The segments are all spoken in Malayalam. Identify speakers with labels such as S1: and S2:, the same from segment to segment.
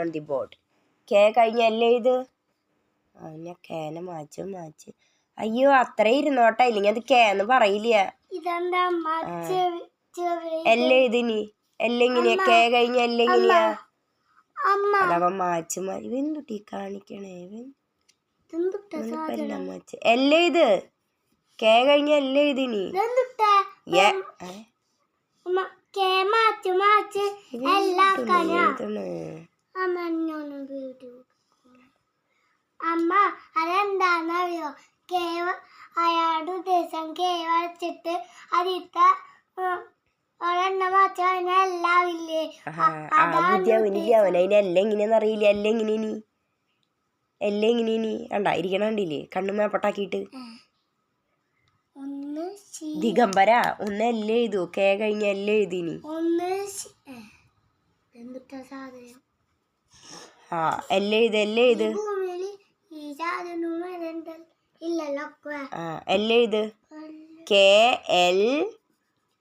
S1: On the board. കെ കഴിഞ്ഞല്ലേ ഇത്? ഞാൻ കേനെ മാച്ച്. അയ്യോ അത്ര ഇരുന്നോട്ടെ, ഇല്ലെങ്കിൽ അത് കേന്ന് പറയില്ല. എല്ലേ ഇതിനി എല്ലെങ്ങനെയാ? കെ കഴിഞ്ഞ എല്ലെങ്ങനെയാ? അതവ മാച്ച് ഇവന്തുട്ടി കാണിക്കണേ. എല്ലേ ഇത്? കെ കഴിഞ്ഞ എല്ലേ ഇതിനി?
S2: അമ്മ അതെന്താന്നറിയോ? അയാളുടെ ഉദ്ദേശം കെ വരച്ചിട്ട് അതിത്ത ഒരെണ്ണം മാറ്റാ എല്ലാവില്ലേ?
S1: അതിനെങ്ങനെയാന്ന് അറിയില്ല. എല്ലെങ്ങനെനി കണ്ടാ ഇരിക്കണണ്ടില്ലേ കണ്ണു മേപ്പട്ടാക്കിട്ട്. ദിഗംബര ഒന്ന് എല്ലേ എഴുതു. കെ കഴിഞ്ഞ എല്ലേ എഴുതിനി. എല്ലേ ഇത് എല്ലേ ഇത് എല്ലേ ഇത്? കെ എൽ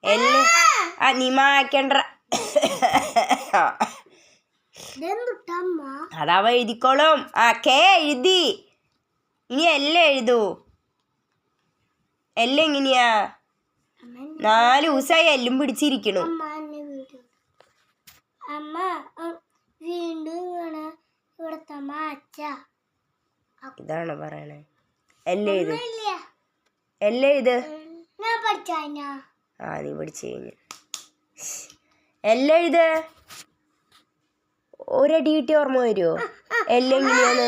S1: എൽ നീ മാക്കണ്ട. അതവ എഴുതിക്കോളും. കെ എഴുതി, ഇനി എല്ലാം എഴുതൂ. എല്ലാം എങ്ങനെയാ? 4 ദിവസമായി എല്ലും പിടിച്ചിരിക്കണു. ഇതാണ് പറയണേ. എല്ലേ ഇത്? എല്ലേ ഇത്? നീ പഠിച്ചു കഴിഞ്ഞു. എല്ലാം ഇത് ഒരടി കിട്ടി ഓർമ്മ വരുമോ? എല്ലാം എങ്ങനെയാന്ന്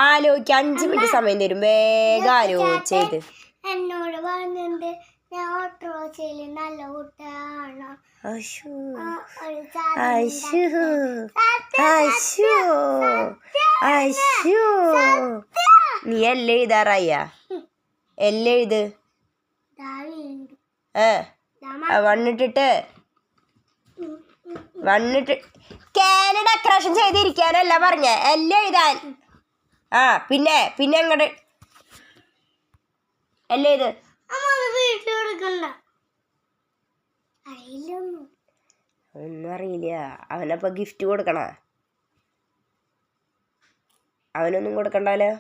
S1: ആലോചിക്ക. 5 മിനിറ്റ് സമയം തരും, വേഗം ആലോചിച്ചത്.
S2: എന്നോട് പറഞ്ഞിട്ടുണ്ട് ഞാൻ ഓട്ടോറിക്ഷയിൽ നല്ല കുട്ടിയാണ്.
S1: നീ എല്ലാം എഴുതാറായ? എല്ലാം എഴുത്. വന്നിട്ട് കാനഡ ഡെക്കറേഷൻ ചെയ്തിരിക്കാനല്ല പറഞ്ഞ, എല്ലാം എഴുതാൻ. പിന്നെ അങ്ങോട്ട് എല്ലാം ഇത് ഒന്നും അറിയില്ല. അവനപ്പ ഗിഫ്റ്റ് കൊടുക്കണ? അവനൊന്നും കൊടുക്കണ്ടല്ലോ.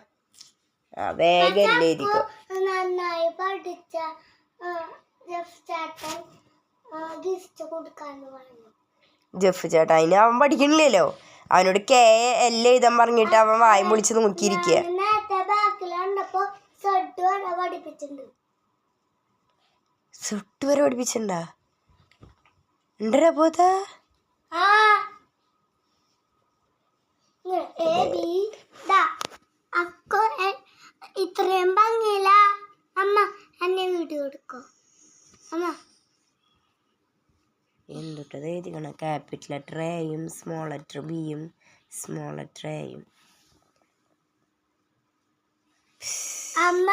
S1: വേഗം എല്ലാം എഴുതിക്കോ.
S2: നന്നായി പഠിച്ച
S1: ജെഫ് ചേട്ടാ അതിന് അവൻ പഠിക്കണില്ലല്ലോ. അവനോട് കെ എല്ലാം എഴുതാൻ പറഞ്ഞിട്ട് അവൻ വായും പൊളിച്ച് നോക്കിയിരിക്കുക. സുട്ട് വരെ പഠിപ്പിച്ചിട്ടുണ്ടാ? ഉണ്ടരാ പോതാ.
S2: ഇത്രയും ഭംഗിയില്ല അമ്മ എന്നെ വീട്ടിൽ കൊടുക്കോ അമ്മ?
S1: എന്തുട്ടത് എഴുതിക്കണം? ക്യാപിറ്റൽ ലെറ്റർ എയും സ്മോൾ ലെറ്റർ ബിയും സ്മോൾ ലെറ്റർ എയും.
S2: അമ്മ